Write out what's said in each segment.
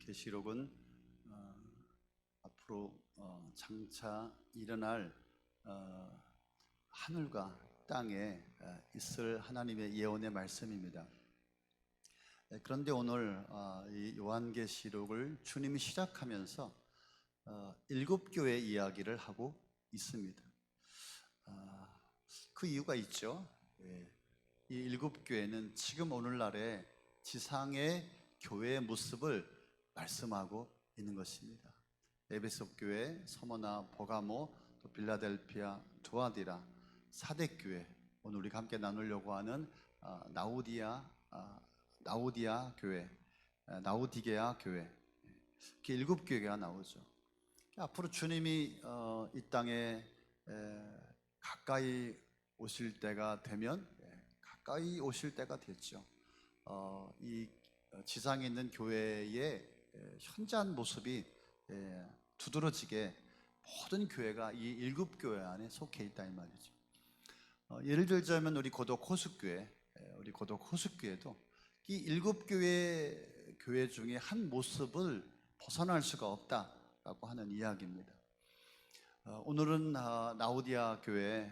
계시록은 앞으로 장차 일어날 하늘과 땅에 있을 하나님의 예언의 말씀입니다. 그런데 오늘 이 요한계시록을 주님이 시작하면서 7교회 이야기를 하고 있습니다. 그 이유가 있죠. 이 7교회는 지금 오늘날의 지상의 교회의 모습을 말씀하고 있는 것입니다. 에베소 교회, 서머나, 버가모, 또 빌라델피아, 두아디라, 사대교회, 오늘 우리가 함께 나누려고 하는 나우디아 교회, 나우디게아 교회, 이렇게 7교회가 나오죠. 앞으로 주님이 이 땅에 가까이 오실 때가 되면 가까이 오실 때가 됐죠. 이 지상에 있는 교회의 현저한 모습이 두드러지게 모든 교회가 이 7교회 안에 속해 있다 이 말이죠. 예를 들자면 우리 고독 호숫교회도 이 7교회 교회 중에 한 모습을 벗어날 수가 없다라고 하는 이야기입니다. 오늘은 나우디아 교회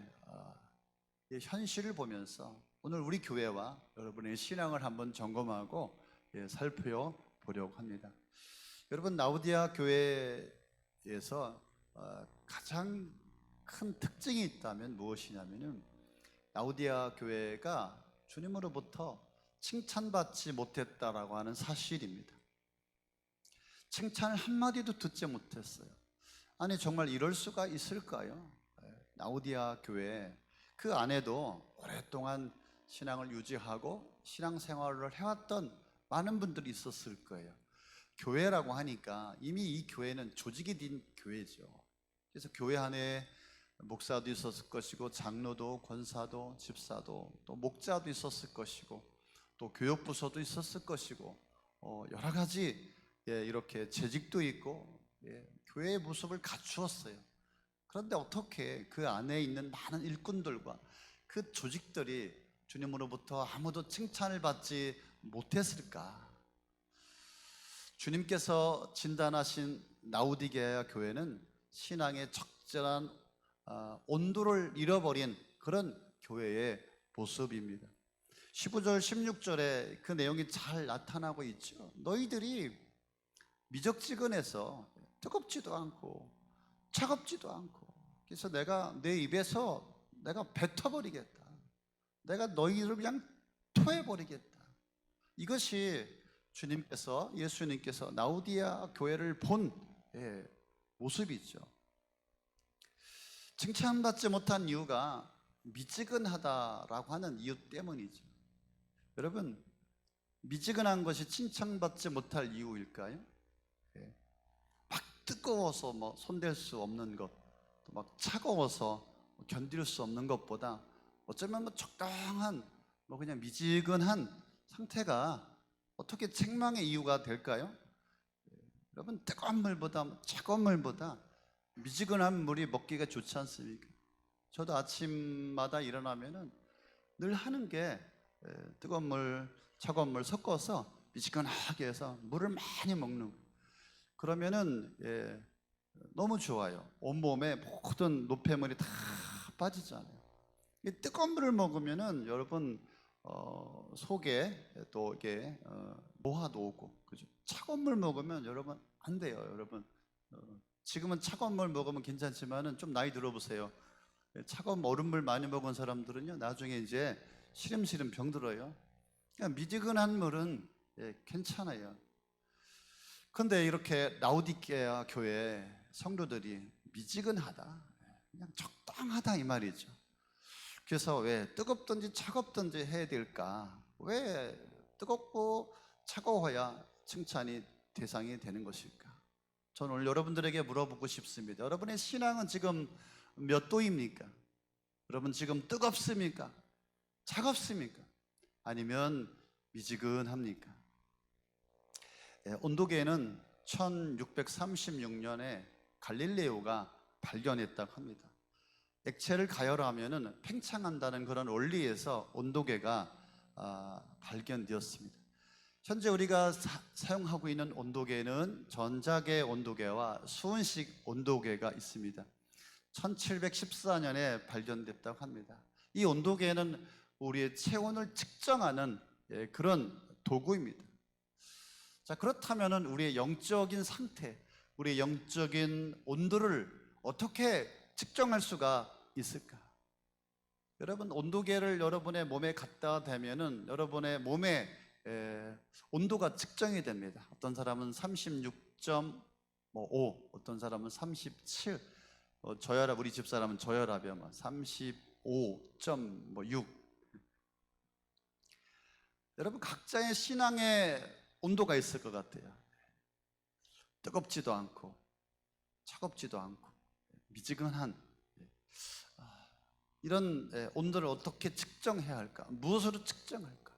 현실을 보면서 오늘 우리 교회와 여러분의 신앙을 한번 점검하고 살펴보려고 합니다. 여러분, 나우디아 교회에서 가장 큰 특징이 있다면 무엇이냐면은 나우디아 교회가 주님으로부터 칭찬받지 못했다라고 하는 사실입니다. 칭찬을 한마디도 듣지 못했어요. 아니, 정말 이럴 수가 있을까요? 나우디아 교회 그 안에도 오랫동안 신앙을 유지하고 신앙생활을 해왔던 많은 분들이 있었을 거예요. 교회라고 하니까 이미 이 교회는 조직이 된 교회죠. 그래서 교회 안에 목사도 있었을 것이고, 장로도, 권사도, 집사도, 또 목자도 있었을 것이고, 또 교육부서도 있었을 것이고, 여러 가지 이렇게 재직도 있고, 교회의 모습을 갖추었어요. 그런데 어떻게 그 안에 있는 많은 일꾼들과 그 조직들이 주님으로부터 아무도 칭찬을 받지 못했을까? 주님께서 진단하신 나우디게아 교회는 신앙의 적절한 온도를 잃어버린 그런 교회의 모습입니다. 15절, 16절에 그 내용이 잘 나타나고 있죠. 너희들이 미적지근해서 뜨겁지도 않고 차갑지도 않고, 그래서 내가 내 입에서 내가 뱉어버리겠다. 내가 너희를 그냥 토해버리겠다. 이것이 예수님께서 나우디아 교회를 본 모습이죠. 칭찬받지 못한 이유가 미지근하다라고 하는 이유 때문이죠. 여러분, 미지근한 것이 칭찬받지 못할 이유일까요? 막 뜨거워서 손댈 수 없는 것, 또 막 차가워서 견딜 수 없는 것보다 어쩌면 적당한 그냥 미지근한 상태가 어떻게 책망의 이유가 될까요? 여러분, 뜨거운 물보다 차가운 물보다 미지근한 물이 먹기가 좋지 않습니까? 저도 아침마다 일어나면은 늘 하는 게 뜨거운 물, 차가운 물 섞어서 미지근하게 해서 물을 많이 먹는 거예요. 그러면은 너무 좋아요. 온몸에 모든 노폐물이 다 빠지잖아요. 뜨거운 물을 먹으면은 여러분 속에 또 이게 노화도 오고, 그죠? 차가운 물 먹으면 여러분 안 돼요. 여러분 지금은 차가운 물 먹으면 괜찮지만은 좀 나이 들어보세요. 차가운 얼음물 많이 먹은 사람들은요, 나중에 이제 시름시름 병들어요. 그러니까 미지근한 물은 괜찮아요. 그런데 이렇게 라오디게아 교회 성도들이 미지근하다, 그냥 적당하다 이 말이죠. 그래서 왜 뜨겁든지 차갑든지 해야 될까? 왜 뜨겁고 차가워야 칭찬이 대상이 되는 것일까? 저는 오늘 여러분들에게 물어보고 싶습니다. 여러분의 신앙은 지금 몇 도입니까? 여러분 지금 뜨겁습니까? 차갑습니까? 아니면 미지근합니까? 온도계는 1636년에 갈릴레오가 발견했다고 합니다. 액체를 가열하면 팽창한다는 그런 원리에서 온도계가 발견되었습니다. 현재 우리가 사용하고 있는 온도계는 전자계 온도계와 수은식 온도계가 있습니다. 1714년에 발견됐다고 합니다. 이 온도계는 우리의 체온을 측정하는 그런 도구입니다. 자, 그렇다면 우리의 영적인 상태, 우리의 영적인 온도를 어떻게 측정할 수가 있을까? 여러분, 온도계를 여러분의 몸에 갖다 대면은 여러분의 몸의 온도가 측정이 됩니다. 어떤 사람은 36.5, 어떤 사람은 37, 저혈압, 우리 집사람은 저혈압이요, 35.6. 여러분, 각자의 신앙의 온도가 있을 것 같아요. 뜨겁지도 않고 차갑지도 않고 미지근한 이런 온도를 어떻게 측정해야 할까? 무엇으로 측정할까?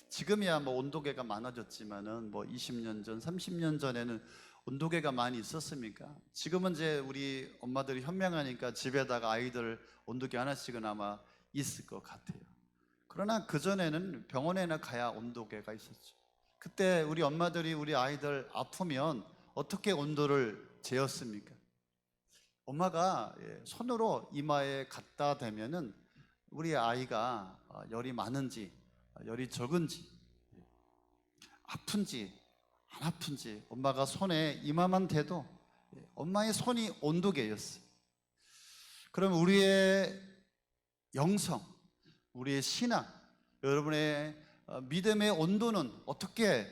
지금이야 뭐 온도계가 많아졌지만은 뭐 20년 전, 30년 전에는 온도계가 많이 있었습니까? 지금은 이제 우리 엄마들이 현명하니까 집에다가 아이들 온도계 하나씩은 아마 있을 것 같아요. 그러나 그전에는 병원에나 가야 온도계가 있었죠. 그때 우리 엄마들이 우리 아이들 아프면 어떻게 온도를 재었습니까? 엄마가 손으로 이마에 갖다 대면은 우리 아이가 열이 많은지 열이 적은지 아픈지 안 아픈지 엄마가 손에 이마만 대도 엄마의 손이 온도계였어요. 그럼 우리의 영성, 우리의 신앙, 여러분의 믿음의 온도는 어떻게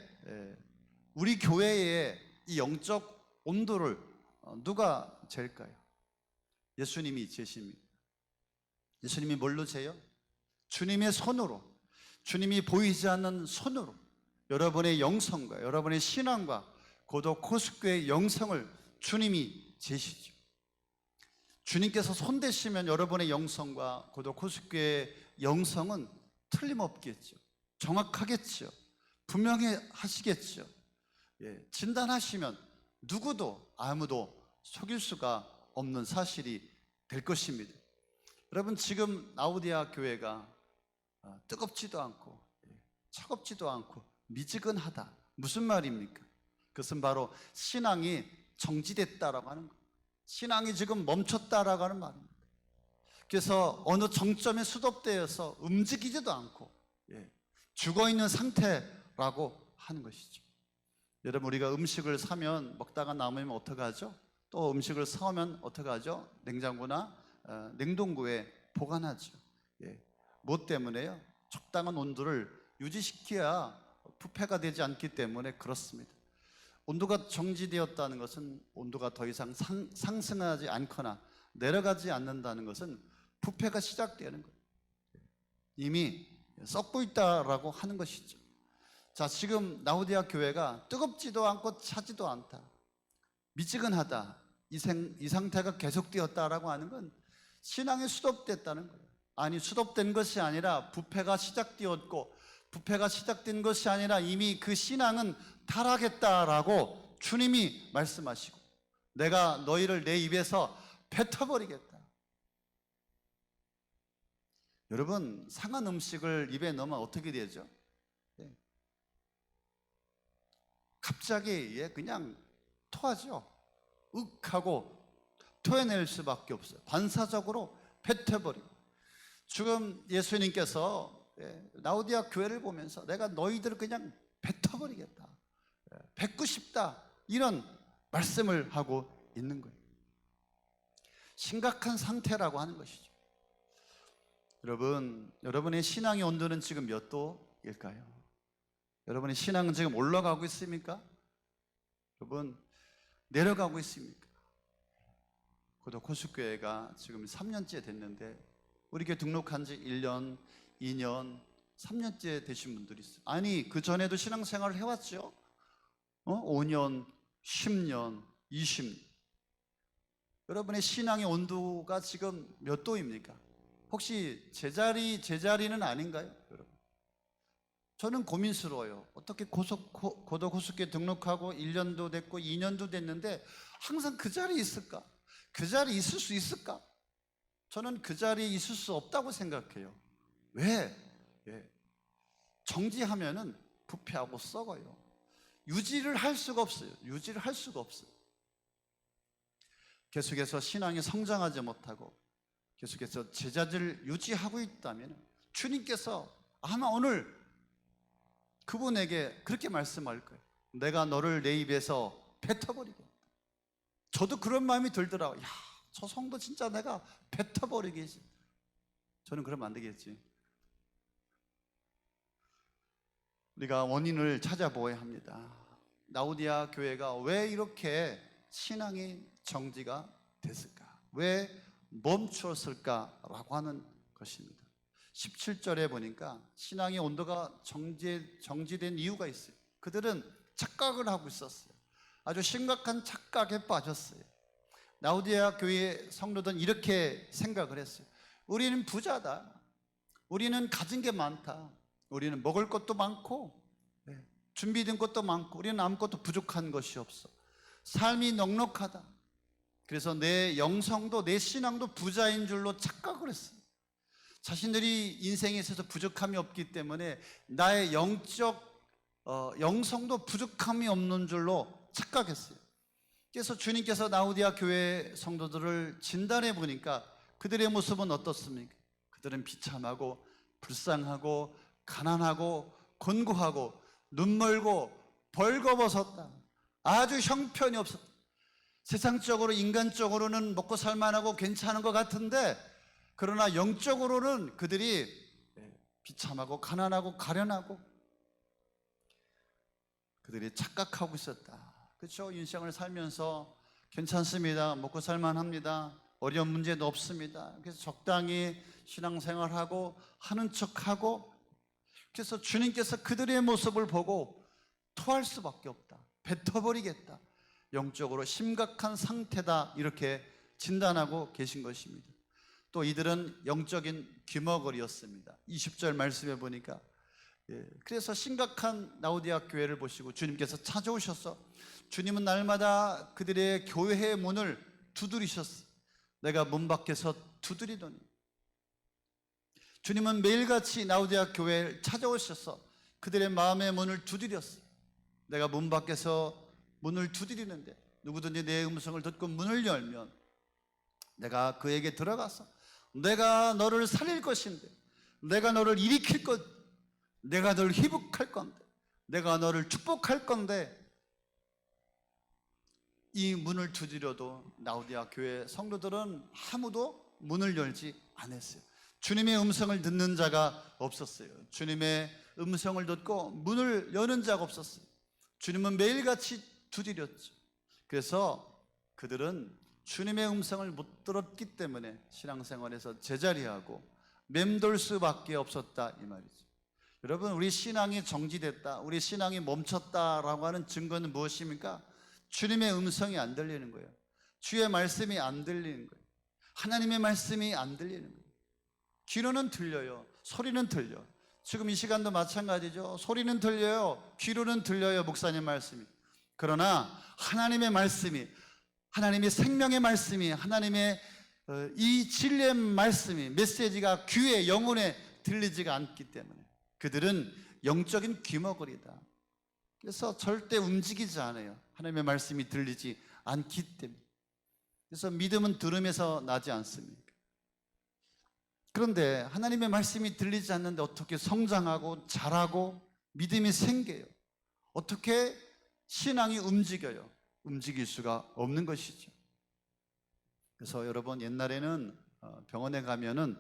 우리 교회의 이 영적 온도를 누가 잴까요? 예수님이 재십니다. 예수님이 뭘로 재요? 주님의 손으로, 주님이 보이지 않는 손으로 여러분의 영성과 여러분의 신앙과 고도 코스교의 영성을 주님이 재시죠. 주님께서 손대시면 여러분의 영성과 고도 코스교의 영성은 틀림없겠죠. 정확하겠죠. 분명히 하시겠죠. 진단하시면 누구도 아무도 속일 수가 없는 사실이 될 것입니다. 여러분, 지금 라우디아 교회가 뜨겁지도 않고 차갑지도 않고 미지근하다. 무슨 말입니까? 그것은 바로 신앙이 정지됐다라고 하는 거예요. 신앙이 지금 멈췄다라고 하는 말입니다. 그래서 어느 정점에 수dob되어서 움직이지도 않고 죽어있는 상태라고 하는 것이죠. 여러분, 우리가 음식을 사면 먹다가 남으면 어떡하죠? 또 음식을 사오면 어떡하죠? 냉장고나 냉동고에 보관하죠. 무엇 때문에요? 적당한 온도를 유지시켜야 부패가 되지 않기 때문에 그렇습니다. 온도가 정지되었다는 것은 온도가 더 이상 상승하지 않거나 내려가지 않는다는 것은 부패가 시작되는 거예요. 이미 썩고 있다라고 하는 것이죠. 자, 지금 라우디아 교회가 뜨겁지도 않고 차지도 않다, 미지근하다, 이 상태가 계속되었다라고 하는 건 신앙이 수dob됐다는 거예요. 아니, 수dob된 것이 아니라 부패가 시작되었고, 부패가 시작된 것이 아니라 이미 그 신앙은 타락했다라고 주님이 말씀하시고, 내가 너희를 내 입에서 뱉어버리겠다. 여러분, 상한 음식을 입에 넣으면 어떻게 되죠? 갑자기 그냥 토하죠. 윽 하고 토해낼 수밖에 없어요. 반사적으로 뱉어버리고. 지금 예수님께서 라우디아 교회를 보면서 내가 너희들을 그냥 뱉어버리겠다, 뱉고 싶다, 이런 말씀을 하고 있는 거예요. 심각한 상태라고 하는 것이죠. 여러분, 여러분의 신앙의 온도는 지금 몇 도일까요? 여러분의 신앙은 지금 올라가고 있습니까? 여러분, 내려가고 있습니까? 고도 코스교회가 지금 3년째 됐는데 우리 교회 등록한 지 1년, 2년, 3년째 되신 분들이 있어요. 아니, 그 전에도 신앙생활을 해왔죠. 5년, 10년, 20년. 여러분의 신앙의 온도가 지금 몇 도입니까? 혹시 제자리는 아닌가요? 여러분, 저는 고민스러워요. 어떻게 고도 코스교회 등록하고 1년도 됐고 2년도 됐는데 항상 그 자리에 있을까? 그 자리에 있을 수 있을까? 저는 그 자리에 있을 수 없다고 생각해요. 왜? 정지하면은 부패하고 썩어요. 유지를 할 수가 없어요. 유지를 할 수가 없어요. 계속해서 신앙이 성장하지 못하고 계속해서 제자들을 유지하고 있다면 주님께서 아마 오늘 그분에게 그렇게 말씀할 거예요. 내가 너를 내 입에서 뱉어버리겠다. 저도 그런 마음이 들더라고요. 야, 저 성도 진짜 내가 뱉어버리겠지. 저는 그러면 안 되겠지. 우리가 원인을 찾아보아야 합니다. 라오디아 교회가 왜 이렇게 신앙이 정지가 됐을까? 왜 멈추었을까라고 하는 것입니다. 17절에 보니까 신앙의 온도가 정지된 이유가 있어요. 그들은 착각을 하고 있었어요. 아주 심각한 착각에 빠졌어요. 라오디아 교회 성도들은 이렇게 생각을 했어요. 우리는 부자다. 우리는 가진 게 많다. 우리는 먹을 것도 많고 준비된 것도 많고 우리는 아무것도 부족한 것이 없어. 삶이 넉넉하다. 그래서 내 영성도 내 신앙도 부자인 줄로 착각을 했어요. 자신들이 인생에 있어서 부족함이 없기 때문에 나의 영성도 부족함이 없는 줄로 착각했어요. 그래서 주님께서 라오디아 교회 성도들을 진단해 보니까 그들의 모습은 어떻습니까? 그들은 비참하고 불쌍하고 가난하고 곤고하고 눈멀고 벌거벗었다. 아주 형편이 없었다. 세상적으로 인간적으로는 먹고 살만하고 괜찮은 것 같은데 그러나 영적으로는 그들이 비참하고 가난하고 가련하고 그들이 착각하고 있었다. 그렇죠? 인생을 살면서 괜찮습니다. 먹고 살만합니다. 어려운 문제도 없습니다. 그래서 적당히 신앙생활하고 하는 척하고 그래서 주님께서 그들의 모습을 보고 토할 수밖에 없다. 뱉어버리겠다. 영적으로 심각한 상태다. 이렇게 진단하고 계신 것입니다. 또 이들은 영적인 귀머거리였습니다. 20절 말씀해 보니까 그래서 심각한 라오디아 교회를 보시고 주님께서 찾아오셔서 주님은 날마다 그들의 교회의 문을 두드리셨어요. 내가 문 밖에서 두드리더니 주님은 매일같이 라오디아 교회를 찾아오셔서 그들의 마음의 문을 두드렸어요. 내가 문 밖에서 문을 두드리는데 누구든지 내 음성을 듣고 문을 열면 내가 그에게 들어가서 내가 너를 살릴 것인데 내가 너를 일으킬 것, 내가 너를 회복할 건데 내가 너를 축복할 건데 이 문을 두드려도 라오디아 교회 성도들은 아무도 문을 열지 않았어요. 주님의 음성을 듣는 자가 없었어요. 주님의 음성을 듣고 문을 여는 자가 없었어요. 주님은 매일같이 두드렸죠. 그래서 그들은 주님의 음성을 못 들었기 때문에 신앙생활에서 제자리하고 맴돌 수밖에 없었다 이 말이죠. 여러분, 우리 신앙이 정지됐다, 우리 신앙이 멈췄다라고 하는 증거는 무엇입니까? 주님의 음성이 안 들리는 거예요. 주의 말씀이 안 들리는 거예요. 하나님의 말씀이 안 들리는 거예요. 귀로는 들려요. 소리는 들려. 지금 이 시간도 마찬가지죠. 소리는 들려요. 귀로는 들려요. 목사님 말씀이. 그러나 하나님의 말씀이, 하나님의 생명의 말씀이, 하나님의 이 진리의 말씀이, 메시지가 귀에, 영혼에 들리지가 않기 때문에 그들은 영적인 귀머거리다. 그래서 절대 움직이지 않아요. 하나님의 말씀이 들리지 않기 때문에. 그래서 믿음은 들음에서 나지 않습니까? 그런데 하나님의 말씀이 들리지 않는데 어떻게 성장하고 자라고 믿음이 생겨요? 어떻게 신앙이 움직여요? 움직일 수가 없는 것이죠. 그래서 여러분, 옛날에는 병원에 가면은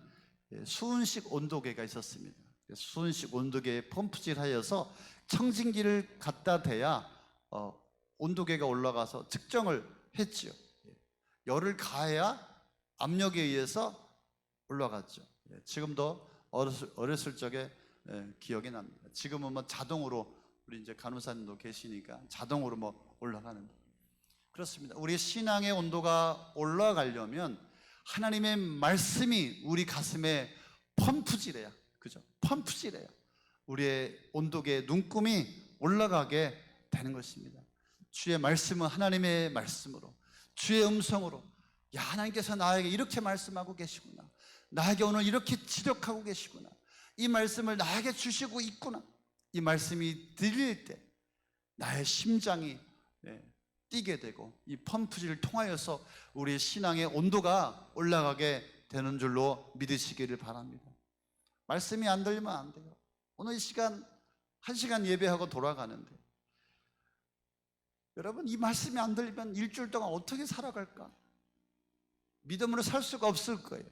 수은식 온도계가 있었습니다. 수은식 온도계에 펌프질 하여서 청진기를 갖다 대야 온도계가 올라가서 측정을 했지요. 열을 가해야 압력에 의해서 올라갔죠. 지금도 어렸을 적에 기억이 납니다. 지금은 뭐 자동으로, 우리 이제 간호사님도 계시니까 자동으로 뭐 올라가는데, 그렇습니다. 우리 신앙의 온도가 올라가려면 하나님의 말씀이 우리 가슴에 펌프질해야, 그죠? 펌프질해야 우리의 온도계 눈금이 올라가게 되는 것입니다. 주의 말씀은 하나님의 말씀으로, 주의 음성으로, 야, 하나님께서 나에게 이렇게 말씀하고 계시구나, 나에게 오늘 이렇게 지적하고 계시구나, 이 말씀을 나에게 주시고 있구나, 이 말씀이 들릴 때 나의 심장이 뛰게 되고 이 펌프질을 통하여서 우리의 신앙의 온도가 올라가게 되는 줄로 믿으시기를 바랍니다. 말씀이 안 들리면 안 돼요. 오늘 이 시간 1시간 예배하고 돌아가는데 여러분, 이 말씀이 안 들리면 일주일 동안 어떻게 살아갈까? 믿음으로 살 수가 없을 거예요.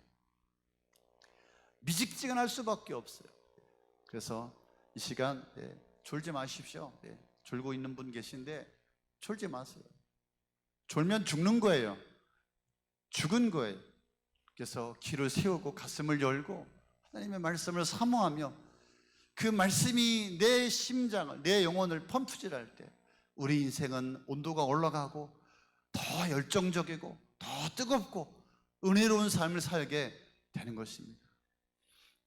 미직지근할 수밖에 없어요. 그래서 이 시간 졸지 마십시오. 졸고 있는 분 계신데 졸지 마세요. 졸면 죽는 거예요. 죽은 거예요. 그래서 귀를 세우고 가슴을 열고 하나님의 말씀을 사모하며 그 말씀이 내 심장을, 내 영혼을 펌프질할 때 우리 인생은 온도가 올라가고 더 열정적이고 더 뜨겁고 은혜로운 삶을 살게 되는 것입니다.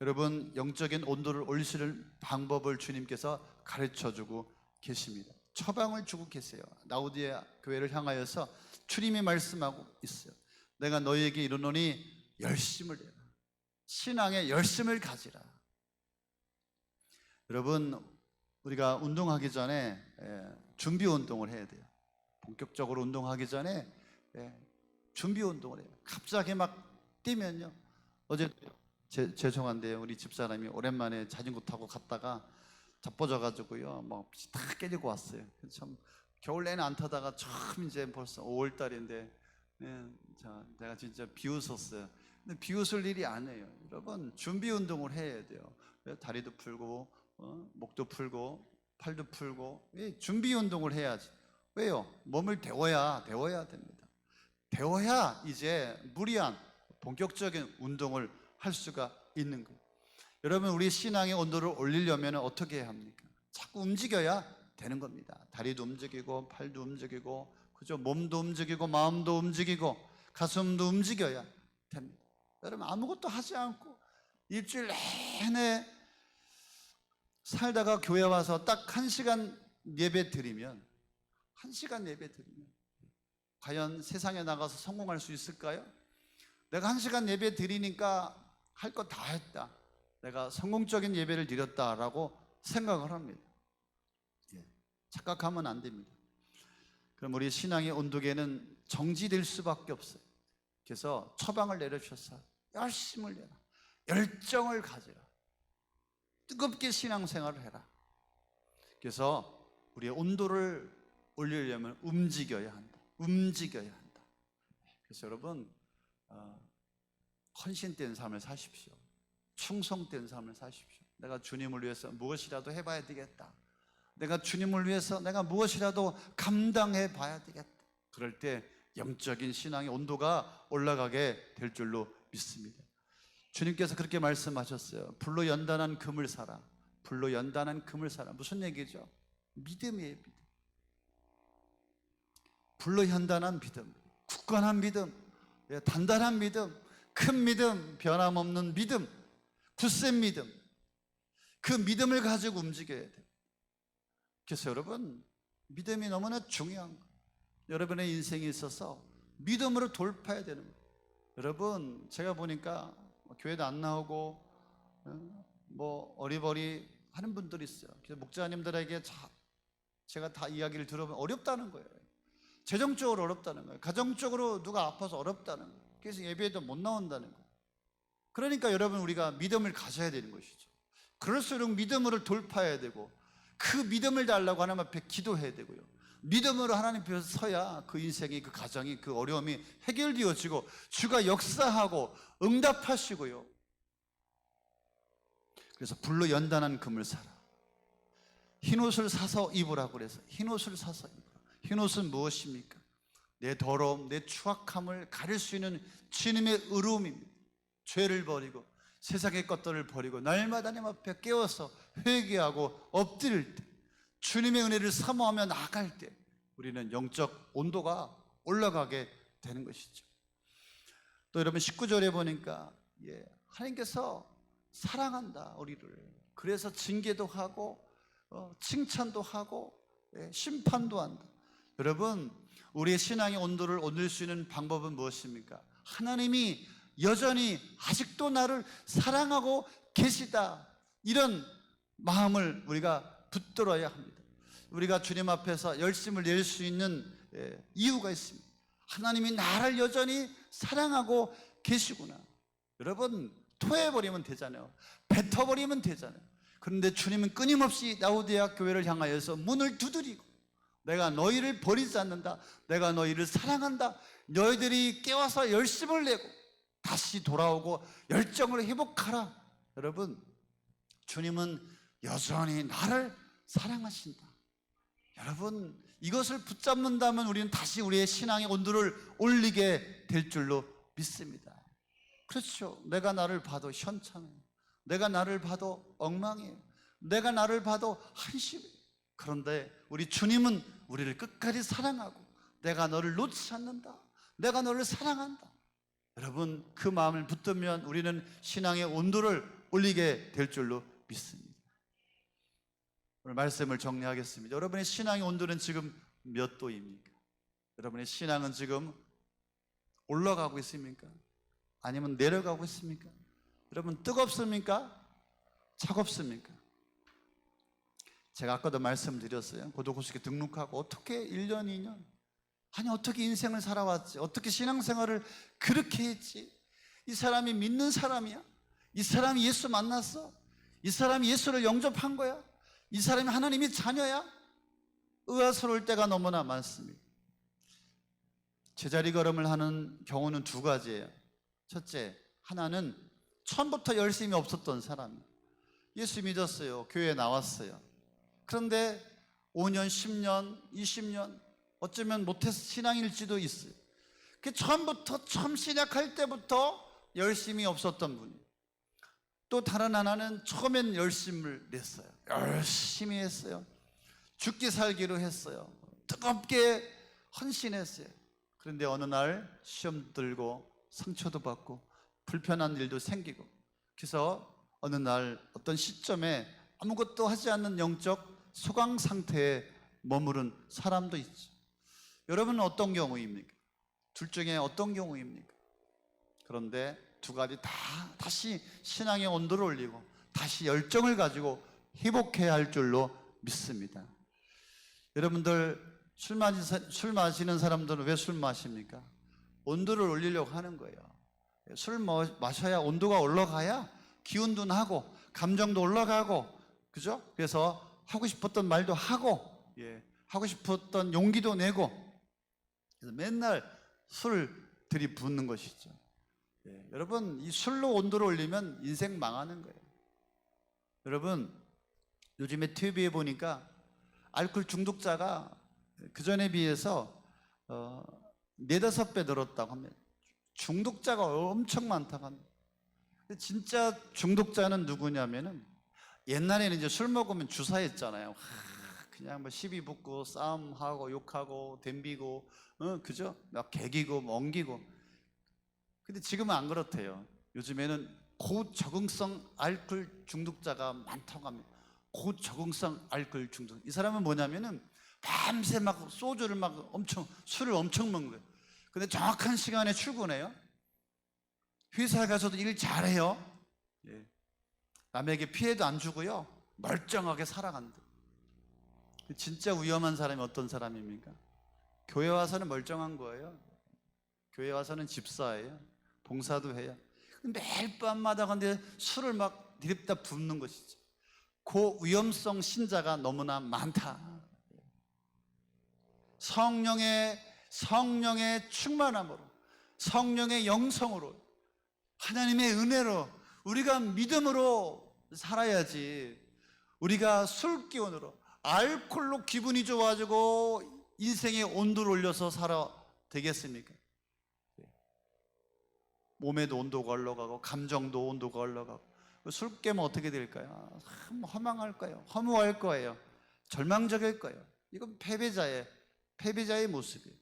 여러분, 영적인 온도를 올리시는 방법을 주님께서 가르쳐주고 계십니다. 처방을 주고 계세요. 라우디아 교회를 향하여서 주님이 말씀하고 있어요. 내가 너희에게 이르노니 열심을 내라. 신앙의 열심을 가지라. 여러분, 우리가 운동하기 전에 준비 운동을 해야 돼요. 본격적으로 운동하기 전에 준비 운동을 해요. 갑자기 막 뛰면요. 어제 죄송한데요, 우리 집사람이 오랜만에 자전거 타고 갔다가 자빠져가지고요, 막 빛이 다 깨지고 왔어요. 참 겨울 내내 안 타다가 처음 이제 벌써 5월 달인데 내가 진짜 비웃었어요. 근데 비웃을 일이 아니에요. 여러분, 준비 운동을 해야 돼요. 다리도 풀고 목도 풀고 팔도 풀고 준비 운동을 해야지. 왜요? 몸을 데워야 됩니다. 데워야 이제 무리한 본격적인 운동을 할 수가 있는 거예요. 여러분, 우리 신앙의 온도를 올리려면 어떻게 해야 합니까? 자꾸 움직여야 되는 겁니다. 다리도 움직이고 팔도 움직이고, 그죠? 몸도 움직이고 마음도 움직이고 가슴도 움직여야 됩니다. 여러분, 아무것도 하지 않고 일주일 내내 살다가 교회 와서 딱 1시간 예배 드리면 과연 세상에 나가서 성공할 수 있을까요? 내가 1시간 예배 드리니까 할 거 다 했다, 내가 성공적인 예배를 드렸다라고 생각을 합니다. 착각하면 안 됩니다. 그럼 우리 신앙의 온도계는 정지될 수밖에 없어요. 그래서 처방을 내려주셔서 열심을 내라, 열정을 가져라, 뜨겁게 신앙생활을 해라. 그래서 우리의 온도를 올리려면 움직여야 한다. 그래서 여러분, 헌신된 삶을 사십시오. 충성된 삶을 사십시오. 내가 주님을 위해서 무엇이라도 해봐야 되겠다. 내가 주님을 위해서 내가 무엇이라도 감당해 봐야 되겠다. 그럴 때 영적인 신앙의 온도가 올라가게 될 줄로 믿습니다. 주님께서 그렇게 말씀하셨어요. 불로 연단한 금을 사라. 불로 연단한 금을 사라. 무슨 얘기죠? 믿음이에요. 믿음. 불로 연단한 믿음, 굳건한 믿음, 단단한 믿음, 큰 믿음, 변함없는 믿음, 굳센 믿음, 그 믿음을 가지고 움직여야 돼요. 그래서 여러분, 믿음이 너무나 중요한 거예요. 여러분의 인생에 있어서 믿음으로 돌파해야 되는 거예요. 여러분, 제가 보니까 교회도 안 나오고 뭐 어리버리 하는 분들이 있어요. 그래서 목자님들에게 제가 다 이야기를 들어보면 어렵다는 거예요. 재정적으로 어렵다는 거예요. 가정적으로 누가 아파서 어렵다는 거예요. 그래서 예배에도 못 나온다는 거예요. 그러니까 여러분, 우리가 믿음을 가져야 되는 것이죠. 그럴수록 믿음으로 돌파해야 되고, 그 믿음을 달라고 하나님 앞에 기도해야 되고요. 믿음으로 하나님 앞에 서야 그 인생이, 그 가정이, 그 어려움이 해결되어지고 주가 역사하고 응답하시고요. 그래서 불로 연단한 금을 사라. 흰옷을 사서 입으라고 그래서 흰옷을 사서 입으라. 흰옷은 무엇입니까? 내 더러움, 내 추악함을 가릴 수 있는 주님의 의로움입니다. 죄를 버리고 세상의 것들을 버리고 날마다 하나님 앞에 깨어서 회개하고 엎드릴 때, 주님의 은혜를 사모하며 나아갈 때 우리는 영적 온도가 올라가게 되는 것이죠. 또 여러분, 19절에 보니까 하나님께서 사랑한다 우리를. 그래서 징계도 하고 칭찬도 하고 심판도 한다. 여러분, 우리의 신앙의 온도를 올릴 수 있는 방법은 무엇입니까? 하나님이 여전히 아직도 나를 사랑하고 계시다, 이런 마음을 우리가 붙들어야 합니다. 우리가 주님 앞에서 열심을 낼 수 있는 이유가 있습니다. 하나님이 나를 여전히 사랑하고 계시구나. 여러분, 토해버리면 되잖아요. 뱉어버리면 되잖아요. 그런데 주님은 끊임없이 라오디게아 교회를 향하여서 문을 두드리고, 내가 너희를 버리지 않는다, 내가 너희를 사랑한다, 너희들이 깨워서 열심을 내고 다시 돌아오고 열정을 회복하라. 여러분, 주님은 여전히 나를 사랑하신다. 여러분, 이것을 붙잡는다면 우리는 다시 우리의 신앙의 온도를 올리게 될 줄로 믿습니다. 그렇죠. 내가 나를 봐도 현찮아요. 내가 나를 봐도 엉망이에요. 내가 나를 봐도 한심해요. 그런데 우리 주님은 우리를 끝까지 사랑하고, 내가 너를 놓지 않는다, 내가 너를 사랑한다. 여러분, 그 마음을 붙들면 우리는 신앙의 온도를 올리게 될 줄로 믿습니다. 오늘 말씀을 정리하겠습니다. 여러분의 신앙의 온도는 지금 몇 도입니까? 여러분의 신앙은 지금 올라가고 있습니까? 아니면 내려가고 있습니까? 여러분, 뜨겁습니까? 차갑습니까? 제가 아까도 말씀드렸어요. 고도고시에 등록하고 어떻게 1년, 2년, 아니 어떻게 인생을 살아왔지? 어떻게 신앙생활을 그렇게 했지? 이 사람이 믿는 사람이야? 이 사람이 예수 만났어? 이 사람이 예수를 영접한 거야? 이 사람이 하나님의 자녀야? 의아스러울 때가 너무나 많습니다. 제자리 걸음을 하는 경우는 두 가지예요. 첫째, 하나는 처음부터 열심히 없었던 사람, 예수 믿었어요, 교회에 나왔어요. 그런데 5년, 10년, 20년 어쩌면 못해서 신앙일지도 있어요. 그 처음 시작할 때부터 열심히 없었던 분이, 또 다른 하나는 처음엔 열심을 냈어요. 열심히 했어요. 죽기 살기로 했어요. 뜨겁게 헌신했어요. 그런데 어느 날 시험 들고 상처도 받고 불편한 일도 생기고, 그래서 어느 날 어떤 시점에 아무것도 하지 않는 영적 소강 상태에 머무른 사람도 있죠. 여러분은 어떤 경우입니까? 둘 중에 어떤 경우입니까? 그런데 두 가지 다시 신앙의 온도를 올리고 다시 열정을 가지고 회복해야 할 줄로 믿습니다. 여러분들, 술 마시는 사람들은 왜 술 마십니까? 온도를 올리려고 하는 거예요. 술 마셔야 온도가 올라가야 기운도 나고 감정도 올라가고, 그죠? 그래서 하고 싶었던 말도 하고, 하고 싶었던 용기도 내고, 그래서 맨날 술 들이붓는 것이죠. 여러분, 이 술로 온도를 올리면 인생 망하는 거예요. 여러분, 요즘에 TV에 보니까 알코올 중독자가 그전에 비해서 4-5배 늘었다고 합니다. 중독자가 엄청 많다고 합니다. 진짜 중독자는 누구냐면은, 옛날에는 이제 술 먹으면 주사했잖아요. 그냥 뭐 시비 붙고 싸움하고 욕하고 덤비고, 그죠? 막 개기고 멍기고. 근데 지금은 안 그렇대요. 요즘에는 고적응성 알코올 중독자가 많다고 합니다. 고적응성 알코올 중독. 이 사람은 뭐냐면은 밤새 막 소주를 막 술을 엄청 먹는 거예요. 근데 정확한 시간에 출근해요. 회사에 가서도 일 잘해요. 남에게 피해도 안 주고요, 멀쩡하게 살아간다. 진짜 위험한 사람이 어떤 사람입니까? 교회 와서는 멀쩡한 거예요. 교회 와서는 집사예요. 봉사도 해요. 매일 밤마다 근데 술을 막 들이다 붓는 것이죠. 그 위험성 신자가 너무나 많다. 성령의 충만함으로, 성령의 영성으로, 하나님의 은혜로, 우리가 믿음으로 살아야지. 우리가 술 기운으로, 알코올로 기분이 좋아지고 인생의 온도를 올려서 살아 되겠습니까? 몸에도 온도가 올라가고 감정도 온도가 올라가고, 술 깨면 어떻게 될까요? 참 허망할 거예요. 허무할 거예요. 절망적일 거예요. 이건 패배자의 모습이에요.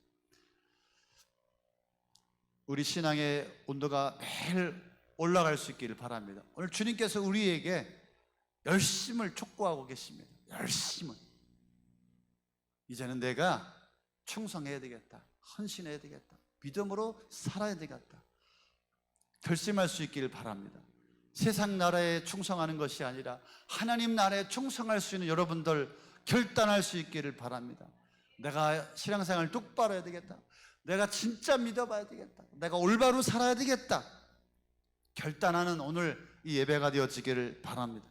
우리 신앙의 온도가 매일 올라갈 수 있기를 바랍니다. 오늘 주님께서 우리에게 열심을 촉구하고 계십니다. 열심을. 이제는 내가 충성해야 되겠다, 헌신해야 되겠다, 믿음으로 살아야 되겠다, 결심할 수 있기를 바랍니다. 세상 나라에 충성하는 것이 아니라 하나님 나라에 충성할 수 있는 여러분들 결단할 수 있기를 바랍니다. 내가 신앙생활 똑바로 해야 되겠다. 내가 진짜 믿어봐야 되겠다. 내가 올바로 살아야 되겠다. 결단하는 오늘 이 예배가 되어지기를 바랍니다.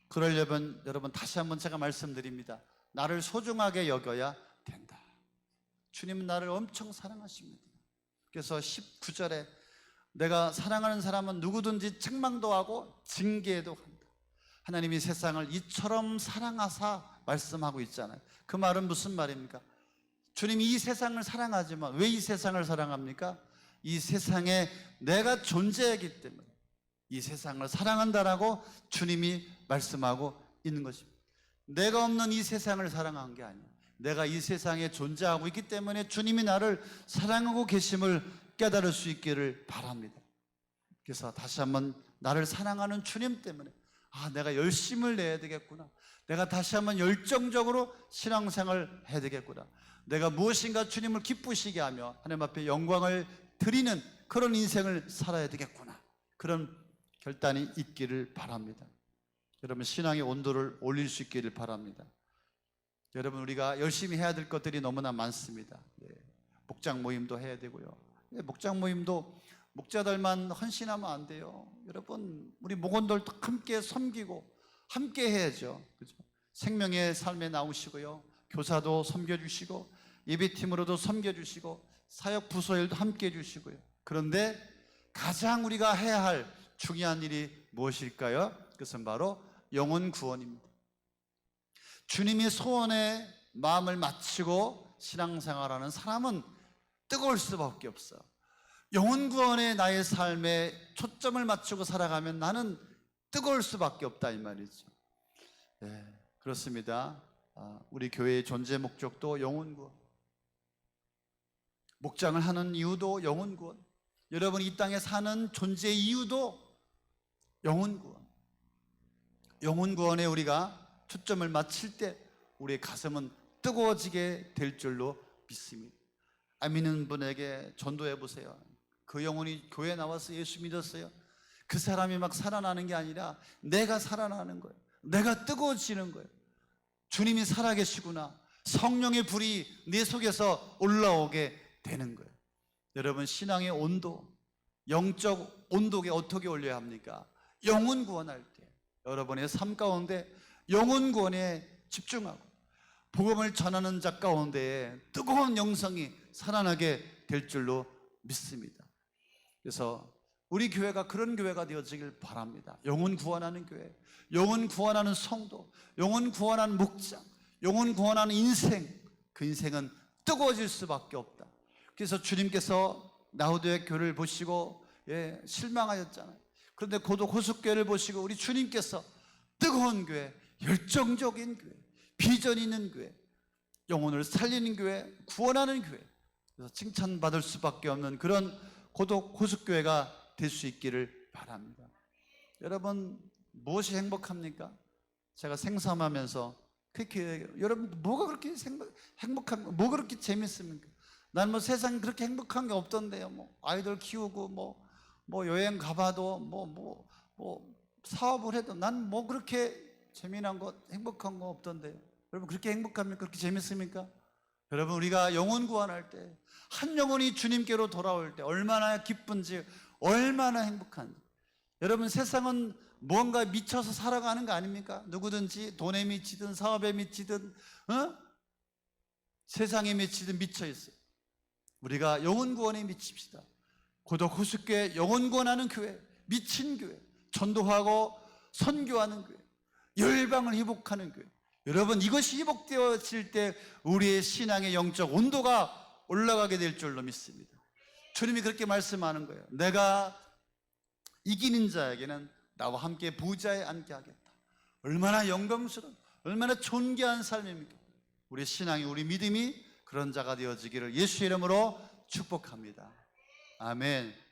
그러려면 여러분 다시 한번 제가 말씀드립니다. 나를 소중하게 여겨야 된다. 주님은 나를 엄청 사랑하십니다. 그래서 19절에 내가 사랑하는 사람은 누구든지 책망도 하고 징계도 한다. 하나님이 세상을 이처럼 사랑하사 말씀하고 있잖아요. 그 말은 무슨 말입니까? 주님이 이 세상을 사랑하지만 왜 이 세상을 사랑합니까? 이 세상에 내가 존재하기 때문에 이 세상을 사랑한다라고 주님이 말씀하고 있는 것입니다. 내가 없는 이 세상을 사랑한 게 아니에요. 내가 이 세상에 존재하고 있기 때문에 주님이 나를 사랑하고 계심을 깨달을 수 있기를 바랍니다. 그래서 다시 한번 나를 사랑하는 주님 때문에 내가 열심을 내야 되겠구나. 내가 다시 한번 열정적으로 신앙생활을 해야 되겠구나. 내가 무엇인가 주님을 기쁘시게 하며 하나님 앞에 영광을 드리는 그런 인생을 살아야 되겠구나. 그런 결단이 있기를 바랍니다. 여러분 신앙의 온도를 올릴 수 있기를 바랍니다. 여러분 우리가 열심히 해야 될 것들이 너무나 많습니다. 목장 모임도 해야 되고요. 목장 모임도 목자들만 헌신하면 안 돼요. 여러분 우리 목원들도 함께 섬기고 함께 해야죠. 그죠? 생명의 삶에 나오시고요. 교사도 섬겨주시고 예배팀으로도 섬겨주시고 사역 부서일도 함께 해주시고요. 그런데 가장 우리가 해야 할 중요한 일이 무엇일까요? 그것은 바로 영혼 구원입니다. 주님이 소원에 마음을 맞추고 신앙생활하는 사람은 뜨거울 수밖에 없어요. 영혼 구원에 나의 삶에 초점을 맞추고 살아가면 나는 뜨거울 수밖에 없다 이 말이죠. 그렇습니다. 우리 교회의 존재 목적도 영혼 구원, 목장을 하는 이유도 영혼 구원, 여러분 이 땅에 사는 존재 이유도 영혼 구원. 영혼 구원에 우리가 초점을 맞출 때 우리의 가슴은 뜨거워지게 될 줄로 믿습니다. 안 믿는 분에게 전도해 보세요. 그 영혼이 교회에 나와서 예수 믿었어요. 그 사람이 막 살아나는 게 아니라 내가 살아나는 거예요. 내가 뜨거워지는 거예요. 주님이 살아계시구나. 성령의 불이 내 속에서 올라오게 되는 거예요. 여러분 신앙의 온도, 영적 온도에 어떻게 올려야 합니까? 영혼 구원할 때 여러분의 삶 가운데 영혼 구원에 집중하고 복음을 전하는 자 가운데 뜨거운 영성이 살아나게 될 줄로 믿습니다. 그래서 우리 교회가 그런 교회가 되어지길 바랍니다. 영혼 구원하는 교회, 영혼 구원하는 성도, 영혼 구원하는 목장, 영혼 구원하는 인생, 그 인생은 뜨거워질 수밖에 없다. 그래서 주님께서 라우디게 교회를 보시고 실망하셨잖아요. 그런데 고도 호숫교회를 보시고 우리 주님께서 뜨거운 교회, 열정적인 교회, 비전 있는 교회, 영혼을 살리는 교회, 구원하는 교회, 그래서 칭찬받을 수밖에 없는 그런 고독 호숫교회가 될 수 있기를 바랍니다. 여러분 무엇이 행복합니까? 제가 생삼하면서 그렇게 여러분 뭐가 그렇게 행복합니까? 뭐가 그렇게 재밌습니까? 난 뭐 세상에 그렇게 행복한 게 없던데요. 뭐 아이들 키우고 뭐 여행 가봐도 뭐 사업을 해도 난 뭐 그렇게 재미난 거 행복한 거 없던데요. 여러분 그렇게 행복합니까? 그렇게 재밌습니까? 여러분 우리가 영혼 구원할 때 한 영혼이 주님께로 돌아올 때 얼마나 기쁜지 얼마나 행복한지. 여러분 세상은 뭔가 미쳐서 살아가는 거 아닙니까? 누구든지 돈에 미치든 사업에 미치든 세상에 미치든 미쳐 있어요. 우리가 영혼 구원에 미칩시다. 고독 호숫교회, 영혼 구원하는 교회, 미친 교회, 전도하고 선교하는 교회, 열방을 회복하는 교회. 여러분 이것이 회복되어질 때 우리의 신앙의 영적 온도가 올라가게 될 줄로 믿습니다. 주님이 그렇게 말씀하는 거예요. 내가 이기는 자에게는 나와 함께 보좌에 앉게 하겠다. 얼마나 영광스러운, 얼마나 존귀한 삶입니까? 우리 신앙이, 우리 믿음이 그런 자가 되어지기를 예수 이름으로 축복합니다. 아멘.